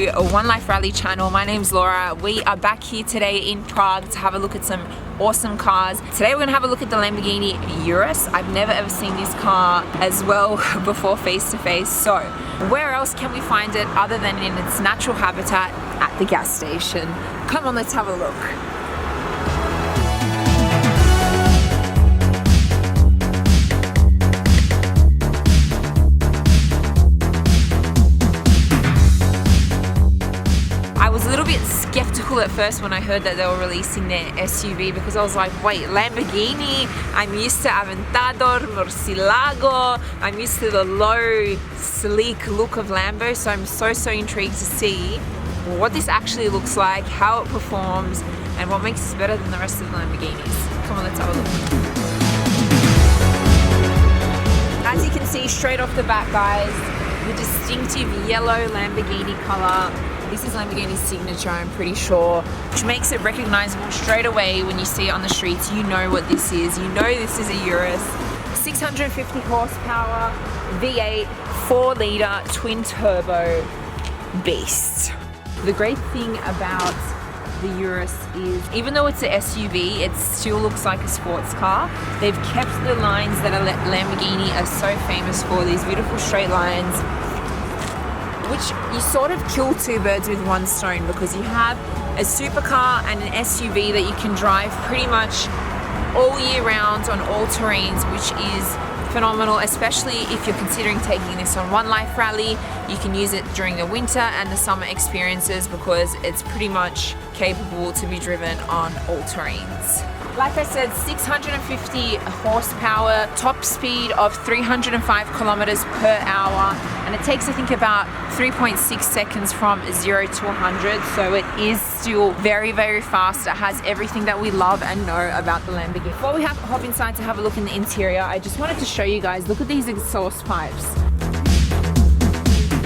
to a One Life Rally channel. My name's Laura. We are back here today in Prague to have a look at some awesome cars. Today we're gonna have a look at the Lamborghini Urus. I've never ever seen this car as well before face to face. So where else can we find it other than in its natural habitat at the gas station? Come on, let's have a look. I was a little bit skeptical at first when I heard that they were releasing their SUV because I was like, wait, Lamborghini? I'm used to Aventador, Murcielago. I'm used to the low, sleek look of Lambo, so I'm so intrigued to see what this actually looks like, how it performs, and what makes this better than the rest of the Lamborghinis. Come on, let's have a look. As you can see straight off the bat, guys, the distinctive yellow Lamborghini color. This is Lamborghini's signature, I'm pretty sure, which makes it recognizable straight away when you see it on the streets. You know what this is. You know this is a Urus. 650 horsepower, V8, 4-liter, twin-turbo beast. The great thing about the Urus is, even though it's an SUV, it still looks like a sports car. They've kept the lines that Lamborghini are so famous for, these beautiful straight lines, which you sort of kill two birds with one stone because you have a supercar and an SUV that you can drive pretty much all year round on all terrains, which is phenomenal, especially if you're considering taking this on One Life Rally. You can use it during the winter and the summer experiences because it's pretty much capable to be driven on all terrains. Like I said, 650 horsepower, top speed of 305 kilometers per hour, and it takes, I think, about 3.6 seconds from 0 to 100, so it is still very fast. It has everything that we love and know about the Lamborghini. Before we hop inside to have a look in the interior, I just wanted to show you guys, look at these exhaust pipes.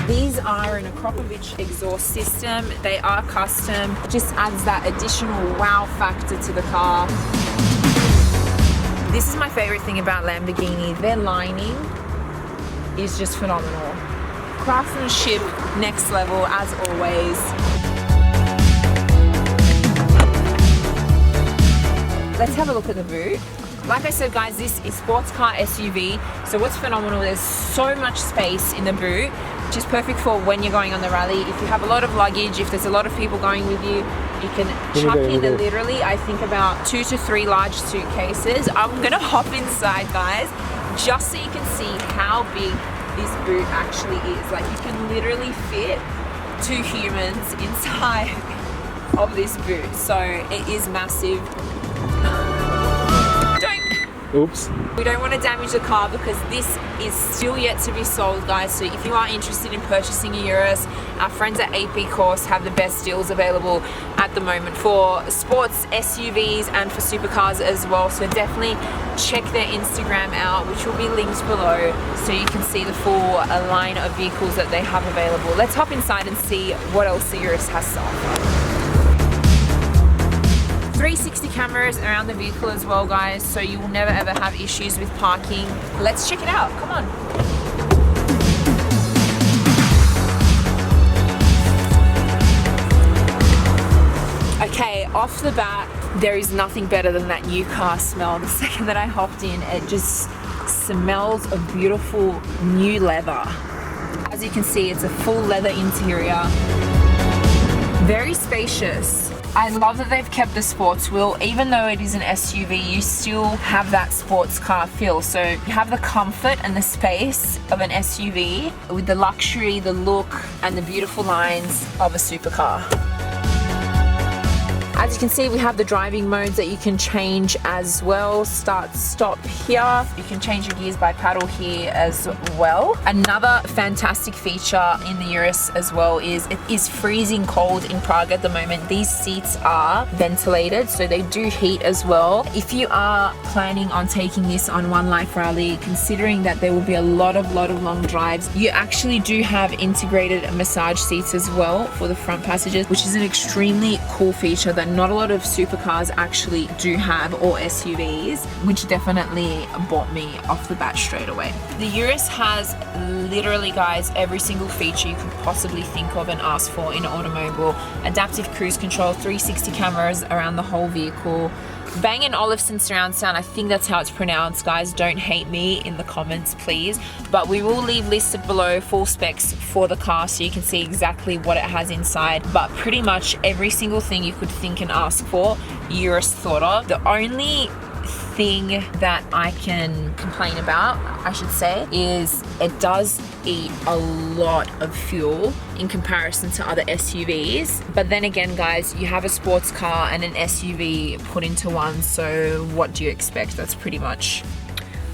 These are an Akropovich exhaust system. They are custom. It just adds that additional wow factor to the car. This is my favorite thing about Lamborghini. Their lining is just phenomenal. Craftsmanship, next level, as always. Let's have a look at the boot. Like I said, guys, this is sports car SUV. So what's phenomenal, there's so much space in the boot, which is perfect for when you're going on the rally. If you have a lot of luggage, if there's a lot of people going with you, you can chuck in literally, I think, about 2 to 3 large suitcases. I'm gonna hop inside, guys, just so you can see how big this boot actually is. Like, you can literally fit 2 humans inside of this boot. So it is massive. Oops. We don't want to damage the car because this is still yet to be sold, guys. So if you are interested in purchasing a Urus, our friends at AP Course have the best deals available at the moment for sports SUVs and for supercars as well. So definitely check their Instagram out, which will be linked below, so you can see the full line of vehicles that they have available. Let's hop inside and see what else the Urus has to offer. 360 cameras around the vehicle as well, guys, so you will never ever have issues with parking. Let's check it out, come on. Okay, off the bat, there is nothing better than that new car smell. The second that I hopped in, it just smells of beautiful new leather. As you can see, it's a full leather interior. Very spacious. I love that they've kept the sports wheel. Even though it is an SUV, you still have that sports car feel. So you have the comfort and the space of an SUV with the luxury, the look, and the beautiful lines of a supercar. As you can see, we have the driving modes that you can change as well. Start, stop here. You can change your gears by paddle here as well. Another fantastic feature in the Urus as well is it is freezing cold in Prague at the moment. These seats are ventilated, so they do heat as well. If you are planning on taking this on One Life Rally, considering that there will be a lot of long drives, you actually do have integrated massage seats as well for the front passengers, which is an extremely cool feature that that not a lot of supercars actually do have, or SUVs, which definitely bought me off the bat straight away. The Urus has literally, guys, every single feature you could possibly think of and ask for in an automobile. Adaptive cruise control, 360 cameras around the whole vehicle, Bang & Olufsen surround sound. I think that's how it's pronounced, guys. Don't hate me in the comments, please. But we will leave listed below full specs for the car so you can see exactly what it has inside. But pretty much every single thing you could think and ask for, Urus thought of. The only thing that I can complain about, I should say, is it does eat a lot of fuel in comparison to other SUVs. But then again, guys, you have a sports car and an SUV put into one, so what do you expect? That's pretty much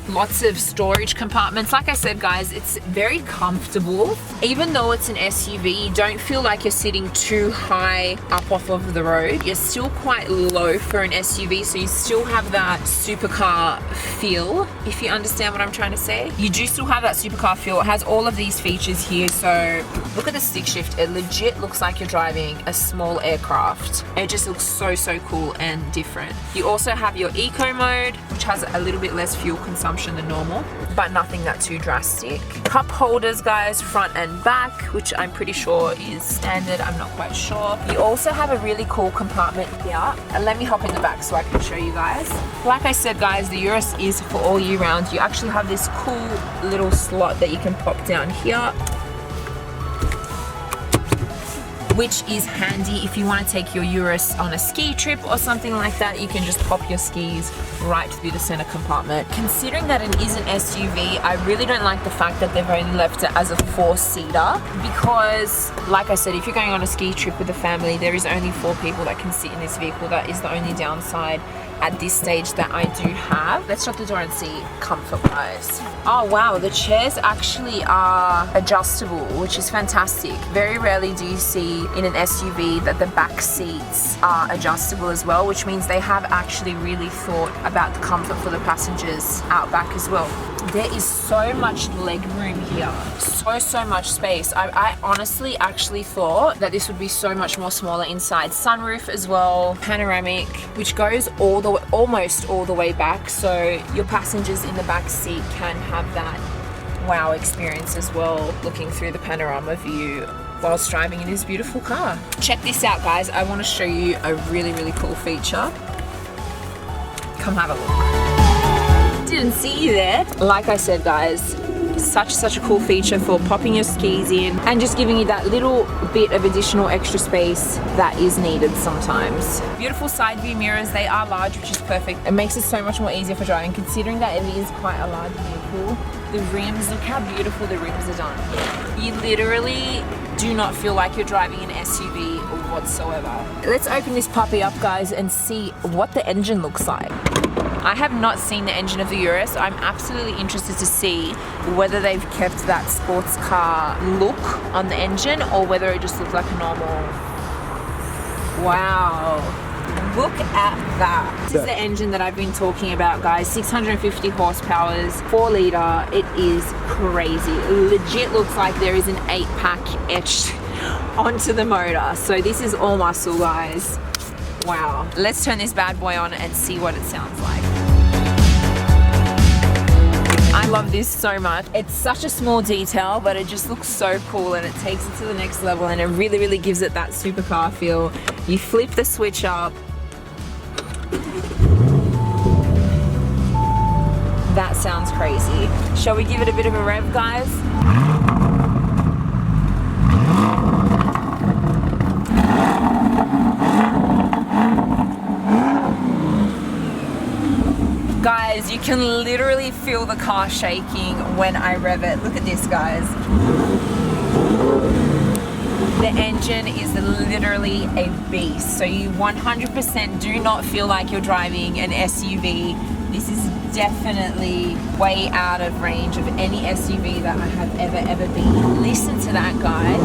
lots of storage compartments. Like I said, guys, it's very comfortable. Even though it's an SUV, you don't feel like you're sitting too high up off of the road. You're still quite low for an SUV, so you still have that supercar feel, if you understand what I'm trying to say. You do still have that supercar feel. It has all of these features here. So look at the stick shift. It legit looks like you're driving a small aircraft. It just looks so cool and different. You also have your eco mode, which has a little bit less fuel consumption than normal, but nothing that too drastic. Cup holders, guys, front and back, which I'm pretty sure is standard. I'm not quite sure. You also have a really cool compartment here. And let me hop in the back so I can show you guys. Like I said, guys, the Urus is for all year round. You actually have this cool little slot that you can pop down here, which is handy if you want to take your Urus on a ski trip or something like that. You can just pop your skis right through the center compartment. Considering that it is an SUV, I really don't like the fact that they've only left it as a 4-seater, because like I said, if you're going on a ski trip with a family, there is only 4 people that can sit in this vehicle. That is the only downside at this stage that I do have. Let's shut the door and see comfort wise. Oh wow, the chairs actually are adjustable, which is fantastic. Very rarely do you see in an SUV that the back seats are adjustable as well, which means they have actually really thought about the comfort for the passengers out back as well. There is so much leg room here, so much space. I honestly actually thought that this would be so much more smaller inside. Sunroof as well, panoramic, which goes all the way, almost all the way back, so your passengers in the back seat can have that wow experience as well, looking through the panorama view whilst driving in this beautiful car. Check this out, guys. I want to show you a really cool feature. Come have a look. Didn't see you there. Like I said, guys, such a cool feature for popping your skis in and just giving you that little bit of additional extra space that is needed sometimes. Beautiful side view mirrors. They are large, which is perfect. It makes it so much more easier for driving, considering that it is quite a large vehicle. The rims, look how beautiful the rims are done. You literally do not feel like you're driving an SUV whatsoever. Let's open this puppy up, guys, and see what the engine looks like. I have not seen the engine of the Urus. I'm absolutely interested to see whether they've kept that sports car look on the engine or whether it just looks like a normal. Wow. Look at that. This is the engine that I've been talking about, guys. 650 horsepower, 4 litre. It is crazy. It legit looks like there is an 8-pack etched onto the motor. So this is all muscle, guys. Wow. Let's turn this bad boy on and see what it sounds like. I love this so much. It's such a small detail, but it just looks so cool and it takes it to the next level, and it really gives it that supercar feel. You flip the switch up. That sounds crazy. Shall we give it a bit of a rev, guys? Guys, you can literally feel the car shaking when I rev it. Look at this, guys. The engine is literally a beast. So you 100% do not feel like you're driving an SUV. This is definitely way out of range of any SUV that I have ever been. Listen to that, guys.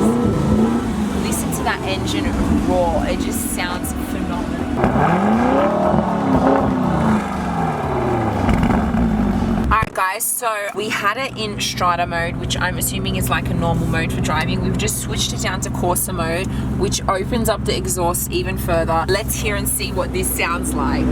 Listen to that engine roar. It just sounds phenomenal. Alright, guys, So we had it in strata mode, which I'm assuming is like a normal mode for driving. We've just switched it down to Corsa mode, which opens up the exhaust even further. Let's hear and see what this sounds like.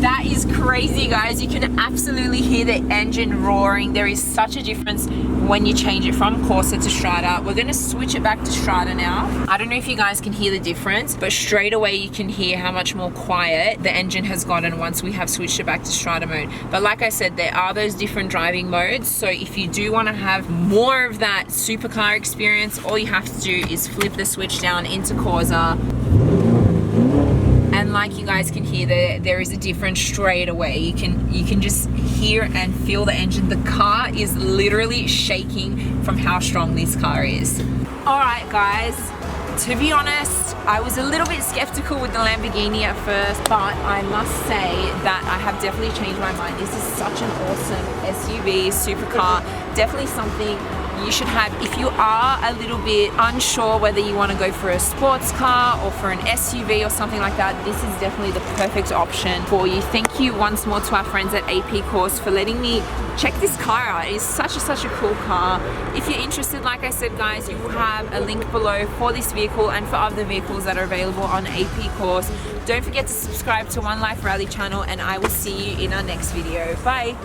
That is crazy, guys. You can absolutely hear the engine roaring. There is such a difference when you change it from Corsa to Strata. We're gonna switch it back to Strata now. I don't know if you guys can hear the difference, but straight away you can hear how much more quiet the engine has gotten once we have switched it back to Strata mode. But like I said, there are those different driving modes. So if you do wanna have more of that supercar experience, all you have to do is flip the switch down into Corsa. And like you guys can hear, there is a difference straight away. You can just hear and feel the engine. The car is literally shaking from how strong this car is. All right, guys, to be honest, I was a little bit skeptical with the Lamborghini at first, but I must say that I have definitely changed my mind. This is such an awesome SUV, supercar, definitely something you should have if you are a little bit unsure whether you want to go for a sports car or for an SUV or something like that. This is definitely the perfect option for you. Thank you once more to our friends at AP Course for letting me check this car out. It is such a cool car. If you're interested, like I said, guys, you will have a link below for this vehicle and for other vehicles that are available on AP Course. Don't forget to subscribe to One Life Rally channel, and I will see you in our next video. Bye.